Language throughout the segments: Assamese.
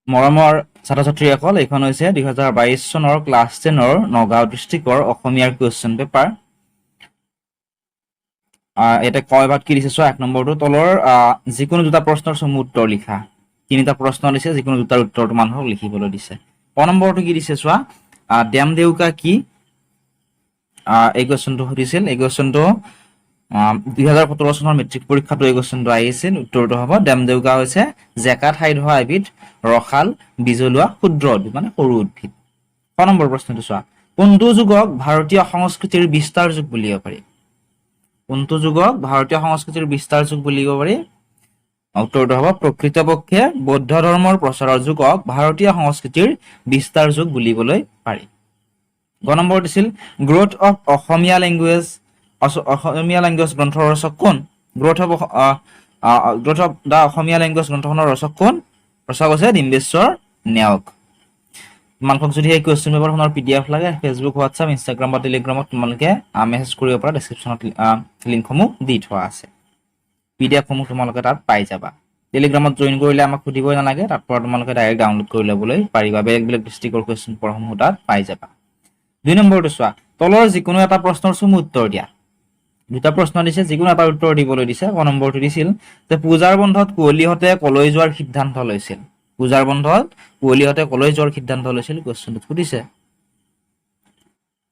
মৰমৰ ছাত্ৰ-ছাত্ৰীসকল, এইখন হৈছে 2022 চনৰ ক্লাছ 10ৰ নগাঁও ডিষ্ট্ৰিক্টৰ অসমীয়াৰ কুৱেশ্যন পেপাৰ। এটা কয় ভাগ কি দিছে চোৱা, 1 নম্বৰটো তলৰ যিকোনো দুটা প্ৰশ্নৰ চমু উত্তৰ লিখা। তিনিটা প্ৰশ্ন দিছে, যিকোনো দুটাৰ উত্তৰটো মানুহক লিখিবলৈ দিছে। ক নম্বৰটো কি দিছে চোৱা, ডেম দেউকা কি? এই কুৱেশ্যনটো সুধিছিল। এই কুৱেশ্যনটো 2017 চনৰ মেট্ৰিক পৰীক্ষাতো এই কুৱেশ্যনটো আহিছিল। উত্তৰটো হ'ব ডেম দেউকা হৈছে জেকা ঠাইত হোৱা এবিধ ৰসাল বিজলুৱা ক্ষুদ্ৰ উদ্ভিদ, মানে সৰু উদ্ভিদ। ক নম্বৰ প্ৰশ্নটো চোৱা, কোনটো যুগক ভাৰতীয় সংস্কৃতিৰ বিস্তাৰ যুগ বুলিব পাৰি? কোনটো যুগক ভাৰতীয় সংস্কৃতিৰ বিস্তাৰ যুগ বুলিব পাৰি? উত্তৰটো হ'ব প্ৰকৃতপক্ষে বৌদ্ধ ধৰ্মৰ প্ৰচাৰৰ যুগক ভাৰতীয় সংস্কৃতিৰ বিস্তাৰ যুগ বুলিবলৈ পাৰি। গ নম্বৰ দিছিল গ্ৰোথ অফ অসমীয়া লেংগুৱেজ গ্ৰন্থৰ ৰচক কোন? Growth of the Asomiya language গ্ৰন্থখনৰ ৰচক কোন? ৰচক হৈছে ডিম্বেশ্বৰ নেওগ। তোমালোকক যদি এই কুৱেশ্যন পেপাৰখনৰ PDF লাগে, ফেচবুক, হোৱাটছআপ, ইনষ্টাগ্ৰাম বা টেলিগ্ৰামত তোমালোকে মেছেজ কৰিব পাৰা। ডেছক্ৰিপশ্যনত লিংকসমূহ দি থোৱা আছে। PDF সমূহ তোমালোকে তাত পাই যাবা। টেলিগ্ৰামত জইন কৰিলে আমাক সুধিবই নালাগে, তাৰ পৰা তোমালোকে ডাইৰেক্ট ডাউনলোড কৰি ল'বলৈ পাৰিবা। বেলেগ বেলেগ ডিষ্ট্ৰিক্টৰ কুৱেশ্যন পেপাৰসমূহ তাত পাই যাবা। 2 নম্বৰটো চোৱা, তলৰ যিকোনো এটা প্ৰশ্নৰ চমু উত্তৰ দিয়া। দুটা প্ৰশ্ন দিছে, যিকোনো এটা উত্তৰ দিবলৈ দিছে। ক নম্বৰটো দিছিল যে পূজাৰ বন্ধত কুঁৱলীহঁতে কলৈ যোৱাৰ সিদ্ধান্ত লৈছিল? পূজাৰ বন্ধত কুঁৱলীহঁতে কলৈ যোৱাৰ সিদ্ধান্ত লৈছিল? কুৱেশ্যনটোত সুধিছে।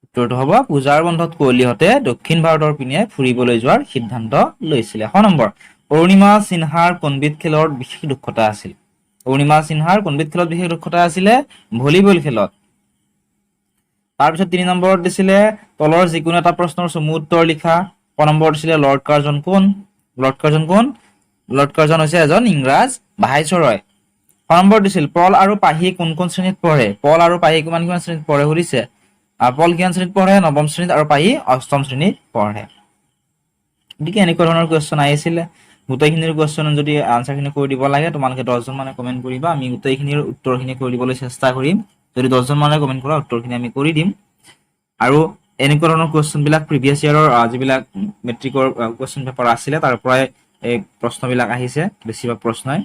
উত্তৰটো হ'ব পূজাৰ বন্ধত কুঁৱলীহঁতে দক্ষিণ ভাৰতৰ পিনে ফুৰিবলৈ যোৱাৰ সিদ্ধান্ত লৈছিলে। শ নম্বৰ, অৰুণিমা সিনহাৰ কোনবিধ খেলৰ বিশেষ দক্ষতা আছিল? অৰুণিমা সিনহাৰ কোনবিধ খেলত বিশেষ দক্ষতা আছিলে? ভলীবল খেলত। তাৰপিছত 3 নম্বৰত দিছিলে তলৰ যিকোনো এটা প্ৰশ্নৰ চমু উত্তৰ লিখা। ক নম্বৰ দিছিলে লৰ্ড কাৰ্জন কোন? লৰ্ড কাৰ্জন কোন? লৰ্ড কাৰ্জন হৈছে এজন ইংৰাজ ভাইচৰয়। ক নম্বৰ দিছিল পল আৰু পাহি কোন কোন শ্ৰেণীত পঢ়ে? পল আৰু পাহি কিমান শ্ৰেণীত পঢ়ে সুধিছে। পল কিমান শ্ৰেণীত পঢ়ে? 9ম শ্ৰেণীত, আৰু পাহি 8ম শ্ৰেণীত পঢ়ে। গতিকে এনেকুৱা ধৰণৰ কুৱেশ্যন আহিছিলে। গোটেইখিনিৰ কুৱেশ্যন যদি আনচাৰখিনি কৰি দিব লাগে, তোমালোকে 10জন মানে কমেণ্ট কৰিবা। আমি গোটেইখিনিৰ উত্তৰখিনি কৰি দিবলৈ চেষ্টা কৰিম। যদি 10জন মানে কমেণ্ট কৰা, উত্তৰখিনি আমি কৰি দিম। আৰু এনেকুৱা ধৰণৰ কুৱেশ্যনবিলাক প্ৰিভিয়াছ ইয়াৰৰ যিবিলাক মেট্ৰিকৰ কুৱেশ্যন পেপাৰ আছিলে, তাৰ পৰাই এই প্ৰশ্নবিলাক আহিছে, বেছিভাগ প্ৰশ্নই।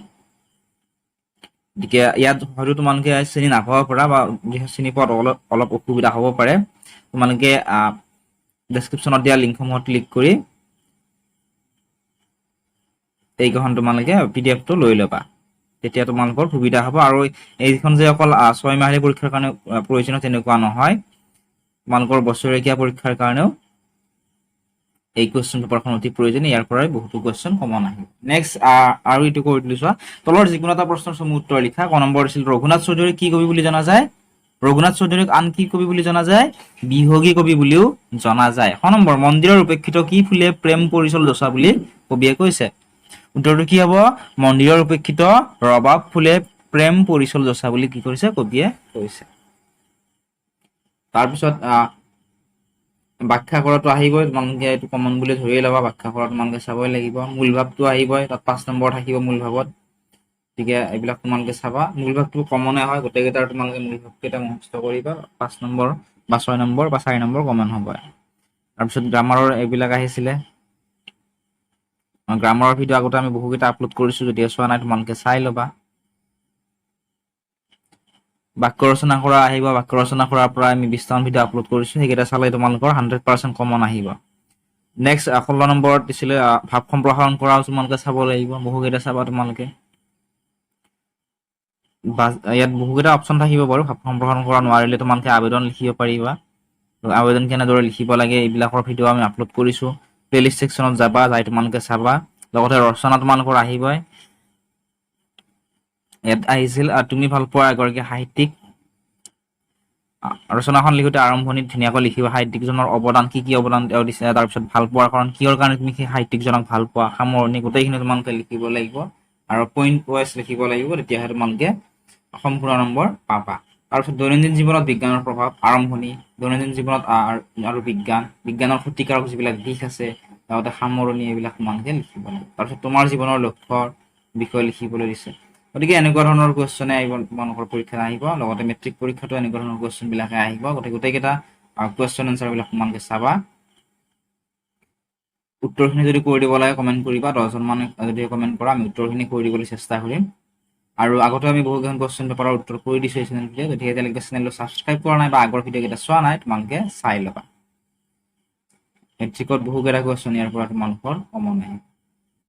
গতিকে ইয়াত হয়তো তোমালোকে চিনি নাপাব পাৰা, বা চিনি পোৱাত অলপ অসুবিধা হ'ব পাৰে। তোমালোকে ডেছক্ৰিপশ্যনত দিয়া লিংকসমূহত ক্লিক কৰি এইখন তোমালোকে PDF-টো লৈ ল'বা, তেতিয়া তোমালোকৰ সুবিধা হ'ব। আৰু এইখন যে অকল 6 মাহিলী পৰীক্ষাৰ কাৰণে প্ৰয়োজনীয় তেনেকুৱা নহয়, তোমালোকৰ বছৰেকীয়া পৰীক্ষাৰ কাৰণেও এই কুৱেশ্যন পেপাৰখন অতি প্ৰয়োজনীয়। ইয়াৰ পৰাই বহুতো কুৱেশ্যন কমন আহিব। নেক্সট আৰু এইটো কৰি দিলো চোৱা, তলৰ যিকোনো এটা প্ৰশ্নৰ চমু উত্তৰ লিখা। ক নম্বৰ দিছিল ৰঘুনাথ চৌধুৰী কি কবি বুলি জনা যায়? ৰঘুনাথ চৌধুৰীক আন কি কবি বুলি জনা যায়? বিহগী কবি বুলিও জনা যায়। শ নম্বৰ, মন্দিৰৰ উপেক্ষিত কি ফুলে প্ৰেম পৰিচল যচা বুলি কবিয়ে কৈছে? উত্তৰটো কি হ'ব? মন্দিৰৰ উপেক্ষিত ৰবাব ফুলে প্ৰেম পৰিচল যচা বুলি কি কৰিছে? কবিয়ে কৈছে। তাৰপিছত ব্যাখ্যা কৰাটো আহিবই, তোমালোকে এইটো কমন বুলি ধৰিয়ে ল'বা। ব্যাখ্যা কৰা তোমালোকে চাবই লাগিব। মূল ভাৱটো আহিবই, তাত 5 নম্বৰ থাকিব মূল ভাৱত। গতিকে এইবিলাক তোমালোকে চাবা। মূল ভাৱটো কমনে হয়, গোটেইকেইটাৰ তোমালোকে মূল ভাৱকেইটা মুখস্থ কৰিবা। 5 নম্বৰ বা 6 নম্বৰ বা 4 নম্বৰ কমন হ'ব। তাৰপিছত গ্ৰামাৰৰ এইবিলাক আহিছিলে। গ্ৰামাৰৰ ভিডিঅ' আগতে আমি বহুকেইটা আপলোড কৰিছোঁ, যদি চোৱা নাই তোমালোকে চাই ল'বা। বাক্য ৰচনা কৰা আহিব। বাক্য ৰচনা কৰাৰ পৰা আমি 20টামান ভিডিঅ' আপলোড কৰিছোঁ, সেইকেইটা চালে তোমালোকৰ 100% কমন আহিব। নেক্সট 16 নম্বৰত দিছিলে ভাৱ সম্প্ৰসাৰণ কৰাও তোমালোকে চাব লাগিব, বহুকেইটা চাবা তোমালোকে। ইয়াত বহুকেইটা অপশ্যন থাকিব বাৰু। ভাৱ সম্প্ৰসাৰণ কৰা নোৱাৰিলে তোমালোকে আবেদন লিখিব পাৰিবা। আবেদন কেনেদৰে লিখিব লাগে এইবিলাকৰ ভিডিঅ' আমি আপলোড কৰিছোঁ। প্লেলিষ্ট ছেকশ্যনত যাবা, যাই তোমালোকে চাবা। লগতে ৰচনা তোমালোকৰ আহিবই। ইয়াত আহিছিল তুমি ভাল পোৱা এগৰাকী সাহিত্যিক। ৰচনাখন লিখোতে আৰম্ভণিত ধুনীয়াকৈ লিখিবা সাহিত্যিকজনৰ অৱদান, কি কি অৱদান তেওঁ দিছে, তাৰপিছত ভাল পোৱাৰ কাৰণ, কিহৰ কাৰণে তুমি সেই সাহিত্যিকজনক ভাল পোৱা, সামৰণি গোটেইখিনি তোমালোকে লিখিব লাগিব। আৰু পইণ্ট ৱাইজ লিখিব লাগিব, তেতিয়াহে তোমালোকে সম্পূৰ্ণ নম্বৰ পাবা। তাৰপিছত দৈনন্দিন জীৱনত বিজ্ঞানৰ প্ৰভাৱ, আৰম্ভণি, দৈনন্দিন জীৱনত আৰু বিজ্ঞানৰ ক্ষতিকাৰক যিবিলাক দিশ আছে, লগতে সামৰণি, এইবিলাক তোমালোকে লিখিব লাগিব। তাৰপিছত তোমাৰ জীৱনৰ লক্ষ্যৰ বিষয়ে লিখিবলৈ দিছে। গতিকে এনেকুৱা ধৰণৰ কুৱেশ্যনে আহিব তোমালোকৰ পৰীক্ষাত আহিব। লগতে মেট্ৰিক পৰীক্ষাতো এনেকুৱা ধৰণৰ কুৱেশ্যনবিলাকে আহিব। গতিকে গোটেইকেইটা কুৱেশ্যন এনচাৰবিলাক তোমালোকে চাবা। উত্তৰখিনি যদি কৰি দিব লাগে কমেণ্ট কৰিবা। 10জন মানে যদি কমেণ্ট কৰা, আমি উত্তৰখিনি কৰি দিবলৈ চেষ্টা কৰিম। আৰু আগতে আমি বহুকেইখন কুৱেশ্যন পেপাৰৰ উত্তৰ কৰি দিছোঁ এই চেনেলটোতে, গতিকে এতিয়ালৈকে চেনেলটো ছাবস্ক্ৰাইব কৰা নাই বা আগৰ ভিডিঅ'কেইটা চোৱা নাই, তোমালোকে চাই ল'বা। মেট্ৰিকত বহুকেইটা কুৱেশ্যন ইয়াৰ পৰা তোমালোকৰ কমন আহে।